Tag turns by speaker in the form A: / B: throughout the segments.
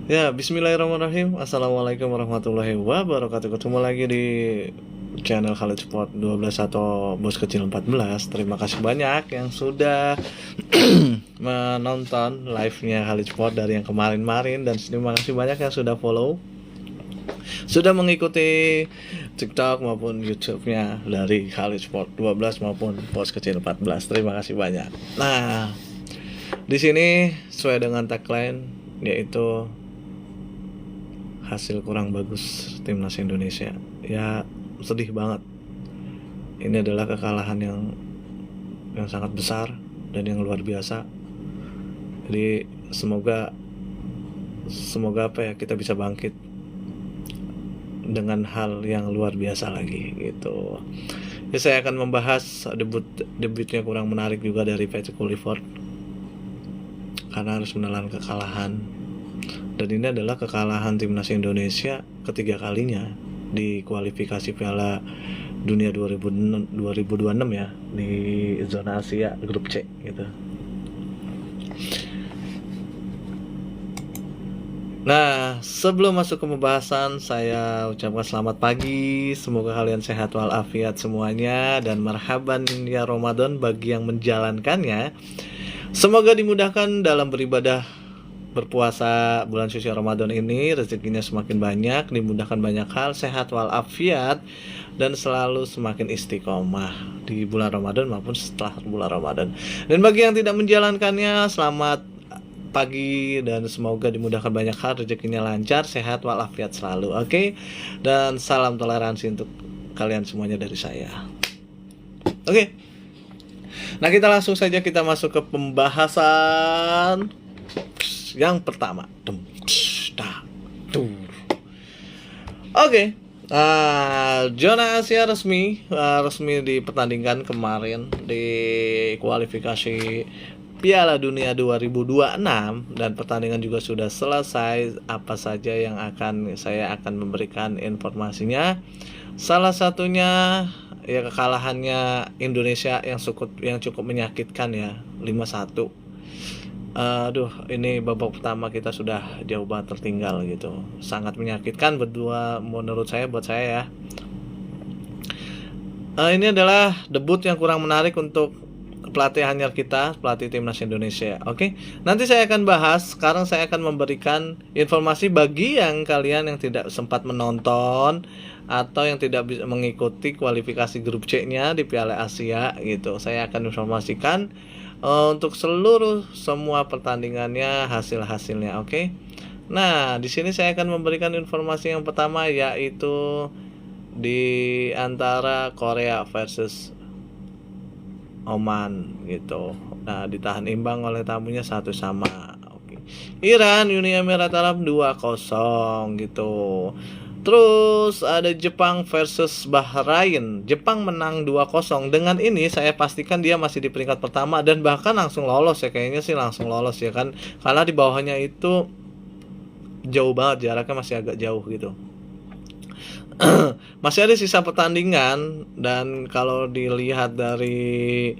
A: Ya, bismillahirrahmanirrahim. Assalamualaikum warahmatullahi wabarakatuh. Ketemu lagi di channel Khalid Sport 12 atau Bos Kecil 14. Terima kasih banyak yang sudah menonton live-nya Khalid Sport dari yang kemarin-marin. Dan terima kasih banyak yang sudah follow, sudah mengikuti TikTok maupun YouTube-nya dari Khalid Sport 12 maupun Bos Kecil 14. Terima kasih banyak. Nah, di sini sesuai dengan tagline, yaitu hasil kurang bagus timnas Indonesia. Ya, sedih banget. Ini adalah kekalahan yang sangat besar dan yang luar biasa. Jadi semoga apa ya, kita bisa bangkit dengan hal yang luar biasa lagi gitu. Ya, saya akan membahas debutnya kurang menarik juga dari Patrick Kluivert karena harus menelan kekalahan. Dan ini adalah kekalahan timnas Indonesia ketiga kalinya di kualifikasi Piala Dunia 2026 ya, di zona Asia grup C gitu. Nah, sebelum masuk ke pembahasan, saya ucapkan selamat pagi. Semoga kalian sehat walafiat semuanya, dan marhaban ya Ramadan bagi yang menjalankannya. Semoga dimudahkan dalam beribadah berpuasa bulan suci Ramadan ini, rezekinya semakin banyak, dimudahkan banyak hal, sehat walafiat, dan selalu semakin istiqomah di bulan Ramadan maupun setelah bulan Ramadan. Dan bagi yang tidak menjalankannya, selamat pagi dan semoga dimudahkan banyak hal, rezekinya lancar, sehat walafiat selalu. Oke? Dan salam toleransi untuk kalian semuanya dari saya. Oke. Nah, kita langsung saja kita masuk ke pembahasan yang pertama. Oke. Zona Asia resmi dipertandingkan kemarin di kualifikasi Piala Dunia 2026, dan pertandingan juga sudah selesai. Apa saja yang saya akan memberikan informasinya. Salah satunya ya kekalahannya Indonesia yang cukup menyakitkan ya, 5-1. Ini babak pertama kita sudah jauh banget tertinggal gitu. Sangat menyakitkan berdua menurut saya, buat saya ya. Ini adalah debut yang kurang menarik untuk pelatih anyar kita, pelatih timnas Indonesia. Oke. Nanti saya akan bahas. Sekarang saya akan memberikan informasi bagi yang kalian yang tidak sempat menonton atau yang tidak bisa mengikuti kualifikasi grup C-nya di Piala Asia gitu. Saya akan informasikan untuk semua pertandingannya, hasil-hasilnya, oke? Nah, di sini saya akan memberikan informasi yang pertama, yaitu di antara Korea versus Oman gitu. Nah, ditahan imbang oleh tamunya 1-1. Oke. Iran Uni Emirat Arab 2-0 gitu. Terus ada Jepang versus Bahrain. Jepang menang 2-0. Dengan ini saya pastikan dia masih di peringkat pertama dan bahkan langsung lolos ya. Kayaknya sih langsung lolos ya kan. Karena di bawahnya itu jauh banget, jaraknya masih agak jauh gitu. Masih ada sisa pertandingan, dan kalau dilihat dari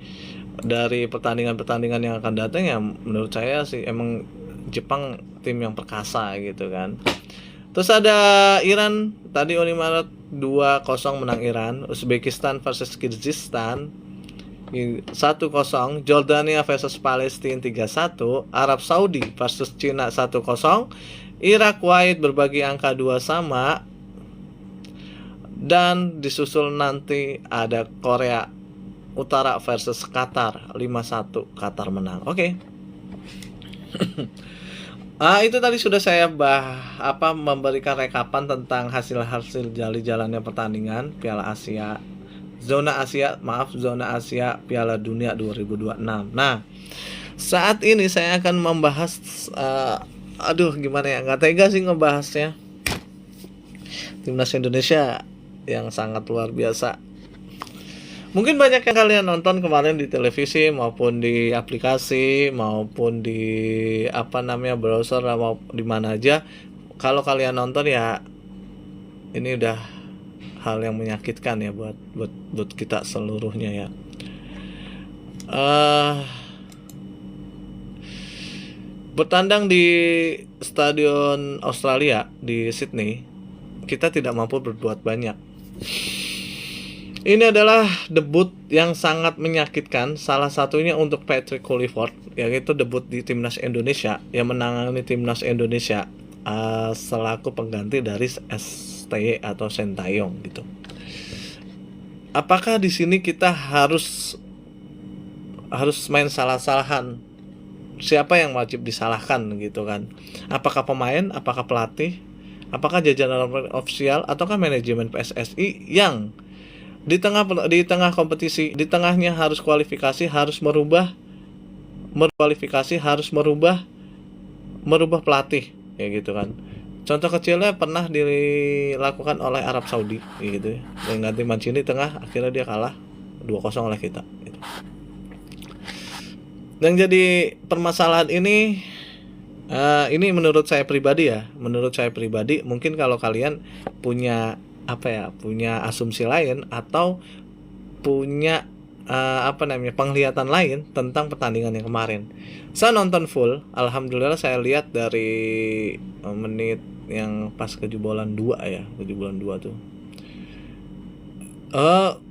A: pertandingan-pertandingan yang akan datang ya, menurut saya sih emang Jepang tim yang perkasa gitu kan. Terus ada Iran, tadi Uni Emirat 2-0 menang Iran. Uzbekistan versus Kyrgyzstan 1-0. Jordania versus Palestina 3-1. Arab Saudi versus Cina 1-0. Irak Kuwait berbagi angka 2-2. Dan disusul nanti ada Korea Utara versus Qatar 5-1. Qatar menang. Oke. Itu tadi sudah saya memberikan rekapan tentang hasil-hasil jalannya pertandingan Piala Asia, Zona Asia Piala Dunia 2026. Nah, saat ini saya akan membahas gimana ya, nggak tega sih ngebahasnya. Timnas Indonesia yang sangat luar biasa. Mungkin banyak yang kalian nonton kemarin di televisi maupun di aplikasi maupun di browser mau di mana aja. Kalau kalian nonton ya, ini udah hal yang menyakitkan ya buat kita seluruhnya ya. Bertandang di Stadion Australia di Sydney, kita tidak mampu berbuat banyak. Ini adalah debut yang sangat menyakitkan, salah satunya untuk Patrick Kluivert, yaitu debut di timnas Indonesia yang menangani timnas Indonesia selaku pengganti dari STY atau Sintayong gitu. Apakah di sini kita harus main salah-salahan? Siapa yang wajib disalahkan gitu kan? Apakah pemain, apakah pelatih, apakah jajaran ofisial, ataukah manajemen PSSI yang di tengah kompetisi, di tengahnya harus kualifikasi, harus merubah pelatih ya gitu kan. Contoh kecilnya pernah dilakukan oleh Arab Saudi gitu ya. Yang ganti Mancini tengah, akhirnya dia kalah 2-0 oleh kita gitu. Yang jadi permasalahan ini menurut saya pribadi mungkin kalau kalian punya punya asumsi lain atau punya penglihatan lain tentang pertandingan yang kemarin. Saya nonton full, alhamdulillah saya lihat dari menit yang pas kejebolan 2 tuh.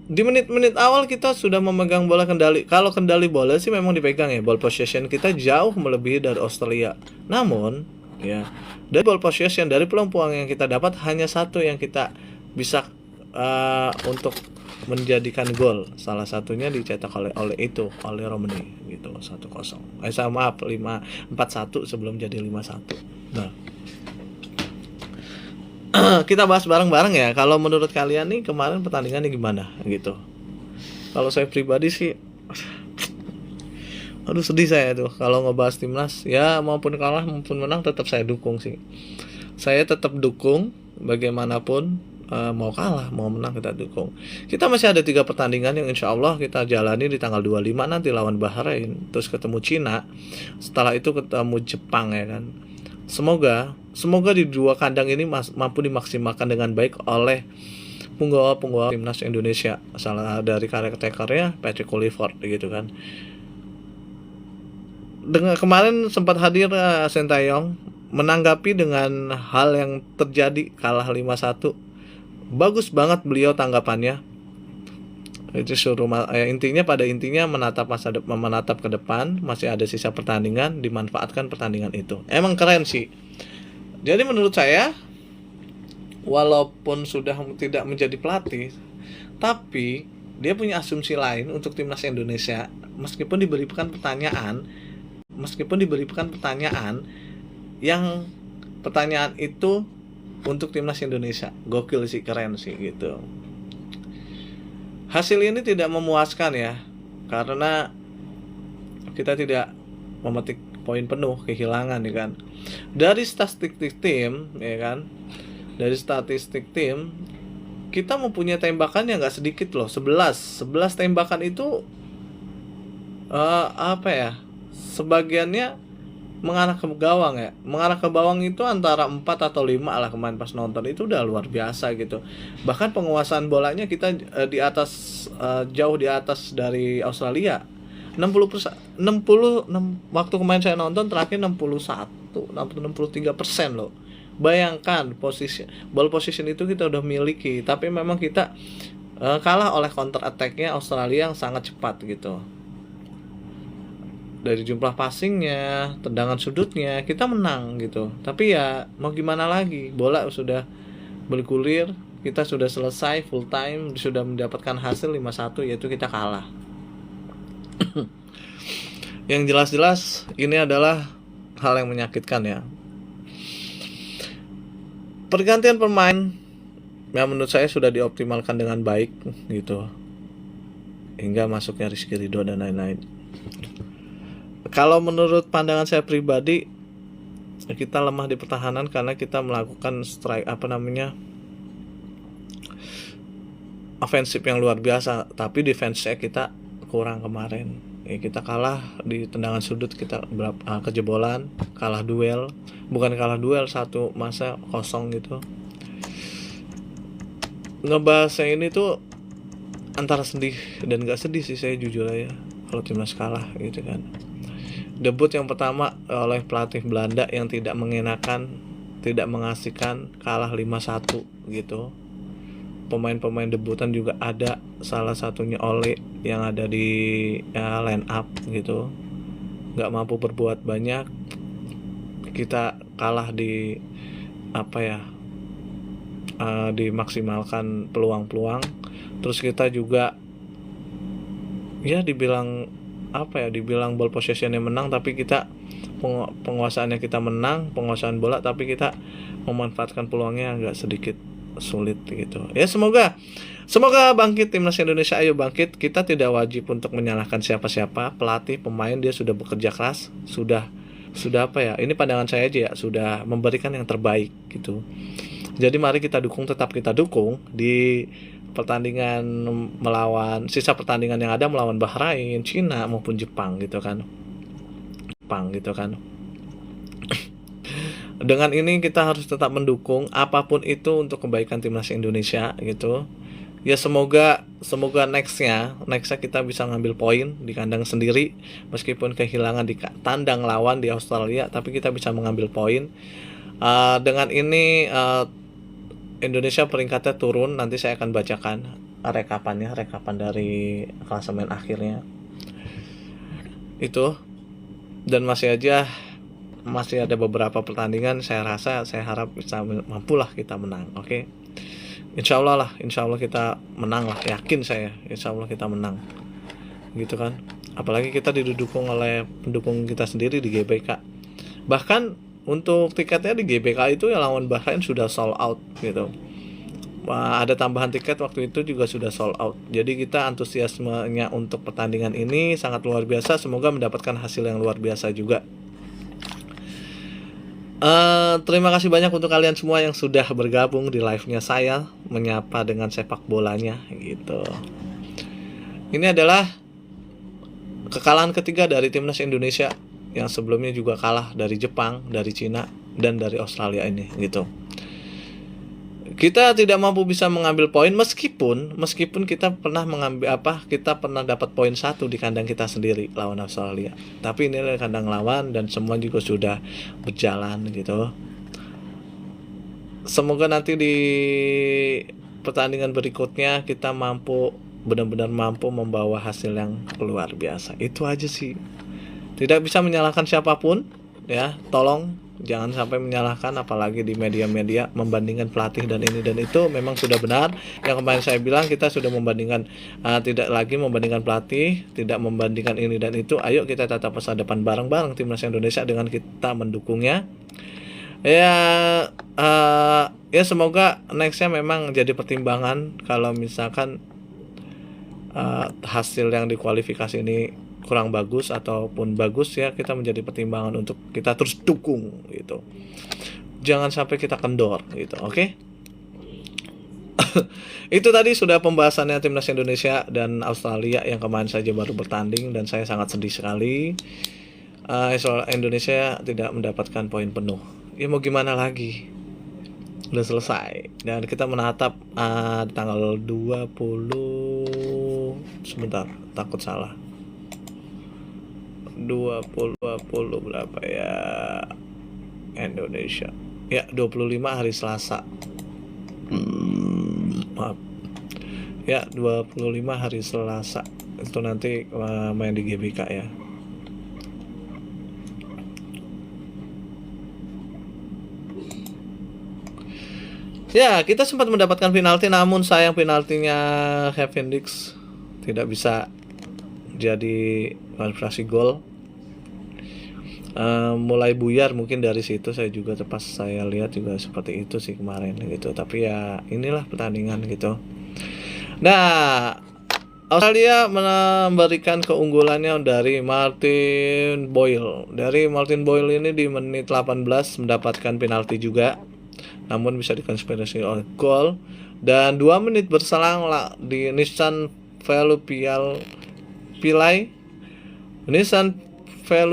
A: Di menit-menit awal kita sudah memegang bola kendali. Kalau kendali bola sih memang dipegang ya. Ball possession kita jauh melebihi dari Australia. Namun, ya, dari ball possession, dari peluang yang kita dapat hanya satu yang kita bisa untuk menjadikan gol. Salah satunya dicetak oleh Romani gitu 1-0. 4-1 sebelum jadi 5-1. Nah, kita bahas bareng-bareng ya. Kalau menurut kalian nih kemarin pertandingannya gimana gitu? Kalau saya pribadi sih, aduh sedih saya tuh kalau ngebahas timnas. Ya maupun kalah maupun menang tetap saya dukung sih. Saya tetap dukung bagaimanapun, mau kalah mau menang kita dukung. Kita masih ada 3 pertandingan yang insya Allah kita jalani di tanggal 25 nanti lawan Bahrain, terus ketemu Cina, setelah itu ketemu Jepang ya kan. Semoga di 2 kandang ini mampu dimaksimalkan dengan baik oleh penggawa timnas Indonesia. Salah dari caretakernya Patrick Kluivert gitu kan. Dengan kemarin sempat hadir Sintayong menanggapi dengan hal yang terjadi kalah 5-1. Bagus banget beliau tanggapannya. Itu intinya menatap ke depan, masih ada sisa pertandingan, dimanfaatkan pertandingan itu. Emang keren sih. Jadi menurut saya, walaupun sudah tidak menjadi pelatih, tapi dia punya asumsi lain untuk timnas Indonesia. Meskipun diberikan pertanyaan yang pertanyaan itu untuk timnas Indonesia, gokil sih, keren sih gitu. Hasil ini tidak memuaskan ya, karena kita tidak memetik poin penuh, kehilangan ya kan. Dari statistik tim ya kan, kita mempunyai tembakan yang nggak sedikit loh, 11 tembakan itu sebagiannya mengarah ke gawang ya. Mengarah ke gawang itu antara 4 atau 5 lah kemarin pas nonton, itu udah luar biasa gitu. Bahkan penguasaan bolanya kita jauh di atas dari Australia. 60%, waktu kemarin saya nonton terakhir 63% loh. Bayangkan ball position itu kita udah miliki, tapi memang kita kalah oleh counter attack-nya Australia yang sangat cepat gitu. Dari jumlah passingnya, tendangan sudutnya, kita menang gitu. Tapi ya mau gimana lagi, bola sudah bergulir, kita sudah selesai full time, sudah mendapatkan hasil 5-1, yaitu kita kalah. Yang jelas-jelas ini adalah hal yang menyakitkan ya. Pergantian pemain yang menurut saya sudah dioptimalkan dengan baik gitu, hingga masuknya Rizky Ridho dan lain-lain. Kalau menurut pandangan saya pribadi, kita lemah di pertahanan karena kita melakukan ofensif yang luar biasa, tapi defense-nya kita kurang kemarin. Ya, kita kalah di tendangan sudut, kita kejebolan, kalah duel, satu masa kosong gitu. Ngebahasnya ini tuh antara sedih dan gak sedih sih saya jujur aja. kalau timnas kalah gitu kan. Debut yang pertama oleh pelatih Belanda yang tidak mengenakan, tidak mengasihkan, kalah 5-1 gitu. Pemain-pemain debutan juga ada, salah satunya Ole yang ada di line up gitu, nggak mampu berbuat banyak. Kita kalah di dimaksimalkan peluang-peluang. Terus kita juga ya dibilang ball possessionnya menang, tapi kita penguasaannya kita menang, penguasaan bola, tapi kita memanfaatkan peluangnya agak sedikit sulit gitu. Ya semoga bangkit timnas Indonesia, ayo bangkit. Kita tidak wajib untuk menyalahkan siapa-siapa, pelatih, pemain, dia sudah bekerja keras, sudah ini pandangan saya aja ya, sudah memberikan yang terbaik gitu. Jadi mari tetap kita dukung di pertandingan sisa pertandingan yang ada melawan Bahrain, Cina maupun Jepang gitu kan. Dengan ini kita harus tetap mendukung apapun itu untuk kebaikan timnas Indonesia gitu. Ya semoga nextnya kita bisa ngambil poin di kandang sendiri, meskipun kehilangan di tandang lawan di Australia, tapi kita bisa mengambil poin. Dengan ini Indonesia peringkatnya turun. Nanti saya akan bacakan rekapan dari klasemen akhirnya itu. Dan masih ada beberapa pertandingan, saya harap bisa mampulah kita menang. Oke. Insya Allah kita menang lah, yakin saya, insya Allah kita menang gitu kan. Apalagi kita didukung oleh pendukung kita sendiri di GBK. Bahkan untuk tiketnya di GBK itu yang lawan Bahrain sudah sold out gitu. Ada tambahan tiket waktu itu juga sudah sold out. Jadi kita antusiasmenya untuk pertandingan ini sangat luar biasa. Semoga mendapatkan hasil yang luar biasa juga. Terima kasih banyak untuk kalian semua yang sudah bergabung di live-nya saya, menyapa dengan sepak bolanya gitu. Ini adalah kekalahan ketiga dari timnas Indonesia, yang sebelumnya juga kalah dari Jepang, dari Cina, dan dari Australia ini gitu. Kita tidak mampu bisa mengambil poin meskipun kita pernah dapat poin 1 di kandang kita sendiri lawan Australia. Tapi ini adalah kandang lawan dan semua juga sudah berjalan gitu. Semoga nanti di pertandingan berikutnya kita benar-benar mampu membawa hasil yang luar biasa. Itu aja sih. Tidak bisa menyalahkan siapapun ya, tolong jangan sampai menyalahkan, apalagi di media-media membandingkan pelatih dan ini dan itu. Memang sudah benar yang kemarin saya bilang, kita sudah membandingkan, tidak lagi membandingkan pelatih, tidak membandingkan ini dan itu. Ayo kita tatap masa depan bareng-bareng timnas Indonesia dengan kita mendukungnya. Ya semoga nextnya memang jadi pertimbangan kalau misalkan hasil yang dikualifikasi ini kurang bagus ataupun bagus, ya kita menjadi pertimbangan untuk kita terus dukung gitu. Jangan sampai kita kendor gitu, oke? Itu tadi sudah pembahasannya timnas Indonesia dan Australia yang kemarin saja baru bertanding, dan saya sangat sedih sekali. Indonesia tidak mendapatkan poin penuh. Ya mau gimana lagi? Udah selesai. Dan kita menatap tanggal 20, sebentar, takut salah. 20 berapa ya Indonesia? Ya 25 hari Selasa. Maaf. Ya 25 hari Selasa. Itu nanti main di GBK ya. Ya, kita sempat mendapatkan penalti, namun sayang penaltinya Kevin Dix tidak bisa jadi kualifikasi gol. Mulai buyar mungkin dari situ. Saya juga pas saya lihat juga seperti itu sih kemarin gitu. Tapi ya inilah pertandingan gitu. Nah, Australia memberikan keunggulannya dari Martin Boyle. Dari Martin Boyle ini di menit 18 mendapatkan penalti juga, namun bisa dikonspirasi oleh gol. Dan 2 menit berselang di Nissan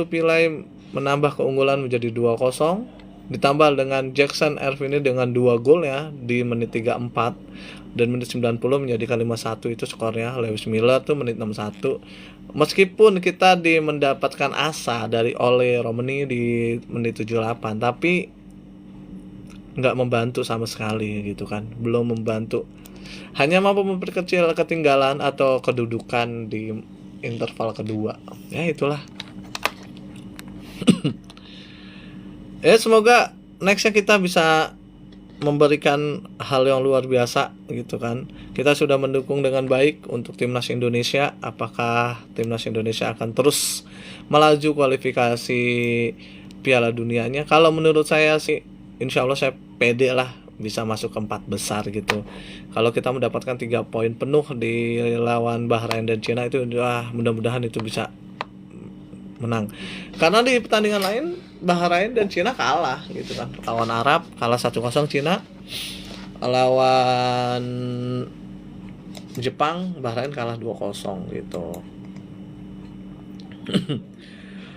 A: Pilai menambah keunggulan menjadi 2-0, ditambah dengan Jackson Irvine dengan 2 gol ya di menit 34. dan menit 90 menjadikan 5-1 itu skornya. Lewis Miller tuh menit 61. Meskipun kita mendapatkan asa dari Ole Romani di menit 78, tapi nggak membantu sama sekali gitu kan, belum membantu, hanya mampu memperkecil ketinggalan atau kedudukan di interval kedua. Ya itulah. Ya semoga nextnya kita bisa memberikan hal yang luar biasa gitu kan. Kita sudah mendukung dengan baik untuk timnas Indonesia. Apakah timnas Indonesia akan terus melaju kualifikasi Piala Dunianya? Kalau menurut saya sih, insya Allah saya pede lah bisa masuk ke 4 besar gitu. Kalau kita mendapatkan 3 poin penuh di lawan Bahrain dan Cina itu, mudah-mudahan itu bisa menang. Karena di pertandingan lain Bahrain dan Cina kalah gitu kan. Lawan Arab kalah 1-0 Cina. Lawan Jepang Bahrain kalah 2-0 gitu.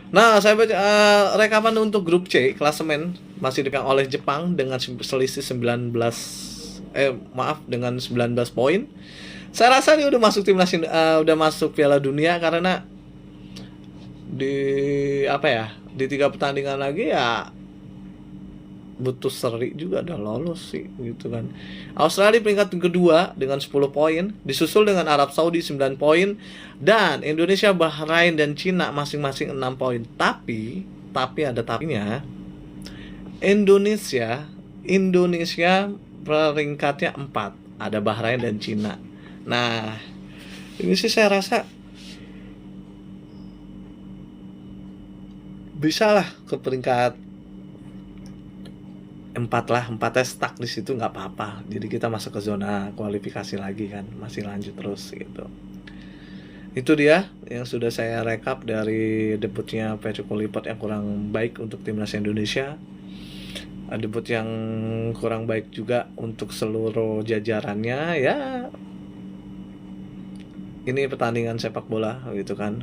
A: Nah, saya baca rekapan untuk grup C, klasemen masih dipegang oleh Jepang dengan selisih 19 poin. Saya rasa dia udah masuk timnas, udah masuk Piala Dunia, karena di 3 pertandingan lagi ya butuh seri juga udah lolos sih gitu kan. Australia peringkat kedua dengan 10 poin, disusul dengan Arab Saudi 9 poin, dan Indonesia, Bahrain dan Cina masing-masing 6 poin. Tapi ada tapinya. Indonesia peringkatnya 4, ada Bahrain dan Cina. Nah, ini sih saya rasa bisa lah ke peringkat 4 lah, 4-nya stuck di situ nggak apa-apa. Jadi kita masuk ke zona kualifikasi lagi kan, masih lanjut terus gitu. Itu dia yang sudah saya rekap dari debutnya Patrick Kluivert yang kurang baik untuk timnas Indonesia. Debut yang kurang baik juga untuk seluruh jajarannya ya. Ini pertandingan sepak bola gitu kan.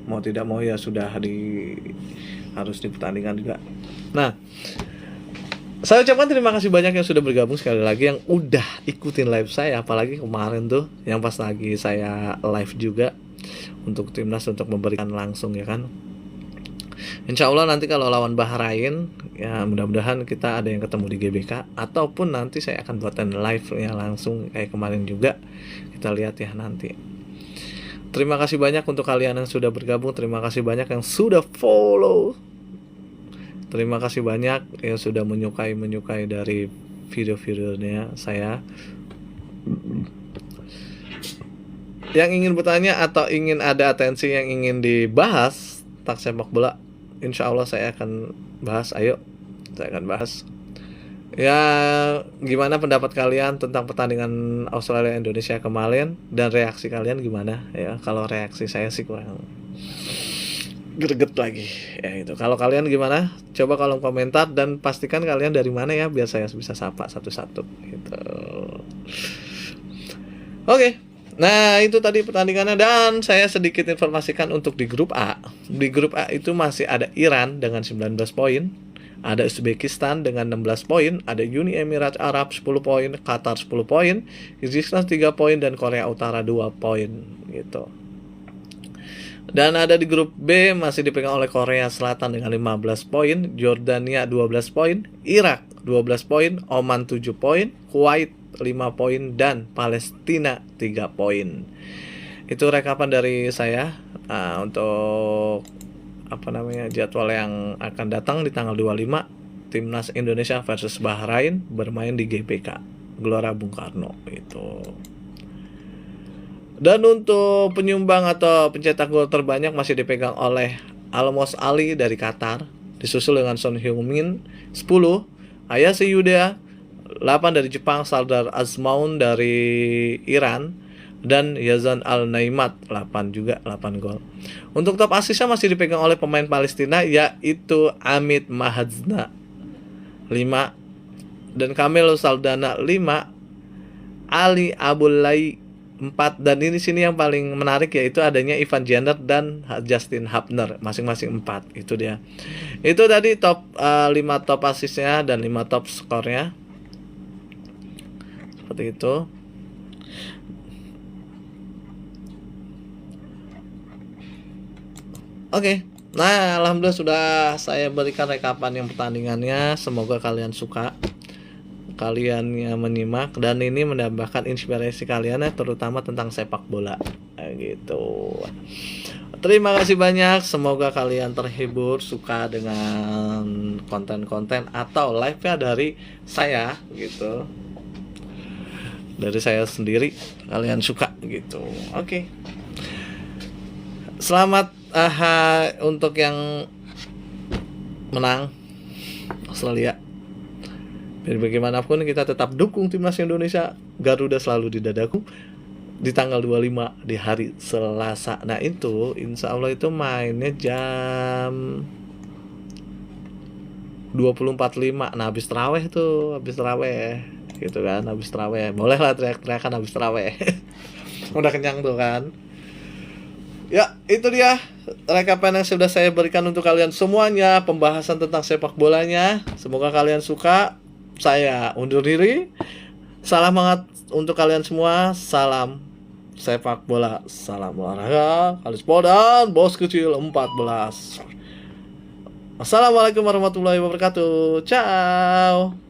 A: Mau tidak mau ya sudah harus di pertandingan juga. Nah, saya ucapkan terima kasih banyak yang sudah bergabung sekali lagi, yang udah ikutin live saya, apalagi kemarin tuh yang pas lagi saya live juga untuk timnas, untuk memberikan langsung ya kan. Insya Allah nanti kalau lawan Bahrain ya mudah-mudahan kita ada yang ketemu di GBK, ataupun nanti saya akan buatkan live ya langsung kayak kemarin juga. Kita lihat ya nanti. Terima kasih banyak untuk kalian yang sudah bergabung, terima kasih banyak yang sudah follow. Terima kasih banyak yang sudah menyukai dari video-videonya saya. Yang ingin bertanya atau ingin ada atensi yang ingin dibahas tentang sepak bola, insya Allah saya akan bahas. Ayo, saya akan bahas. Ya, gimana pendapat kalian tentang pertandingan Australia Indonesia kemarin, dan reaksi kalian gimana? Ya, kalau reaksi saya sih kurang greget lagi ya itu. Kalau kalian gimana? Coba kolom komentar, dan pastikan kalian dari mana ya, biar saya bisa sapa satu-satu gitu. Oke. Nah, itu tadi pertandingannya, dan saya sedikit informasikan untuk di grup A. Di grup A itu masih ada Iran dengan 19 poin, ada Uzbekistan dengan 16 poin, ada Uni Emirat Arab 10 poin, Qatar 10 poin, Kyrgyzstan 3 poin, dan Korea Utara 2 poin gitu. Dan ada di grup B masih dipegang oleh Korea Selatan dengan 15 poin, Jordania 12 poin, Irak 12 poin, Oman 7 poin, Kuwait 5 poin, dan Palestina 3 poin. Itu rekapan dari saya untuk jadwal yang akan datang di tanggal 25, Timnas Indonesia versus Bahrain bermain di GBK Gelora Bung Karno itu. Dan untuk penyumbang atau pencetak gol terbanyak masih dipegang oleh Almos Ali dari Qatar, disusul dengan Son Heung-min 10, Ayase Yuda 8 dari Jepang, Sardar Azmoun dari Iran, dan Yazan Al-Naimat 8 gol. Untuk top asisnya masih dipegang oleh pemain Palestina, yaitu Amit Mahadzna 5, dan Kamil Saldana 5, Ali Abullai 4, dan ini sini yang paling menarik yaitu adanya Ivan Jenner dan Justin Hubner masing-masing 4. Itu dia. Itu tadi top 5 top asisnya dan 5 top skornya. Seperti itu. Oke. Nah, alhamdulillah sudah saya berikan rekapan yang pertandingannya. Semoga kalian suka. Kalian yang menyimak dan ini menambahkan inspirasi kalian ya, terutama tentang sepak bola. Gitu. Terima kasih banyak. Semoga kalian terhibur, suka dengan konten-konten atau live-nya dari saya gitu. Dari saya sendiri, kalian suka gitu. Oke. Selamat untuk yang menang Australia. Biar bagaimanapun kita tetap dukung timnas Indonesia. Garuda selalu di dadaku. Di tanggal 25 di hari Selasa. Nah itu insya Allah itu mainnya jam 20.45. Nah habis terawih tuh, habis terawih gitu kan, habis terawih. Boleh lah teriak-teriakan habis terawih. Udah kenyang tuh kan. Ya itu dia rekapan yang sudah saya berikan untuk kalian semuanya. Pembahasan tentang sepak bolanya. Semoga kalian suka. Saya undur diri. Salam hangat untuk kalian semua. Salam sepak bola. Salam olahraga. Kalispol dan bos kecil 14. Assalamualaikum warahmatullahi wabarakatuh. Ciao.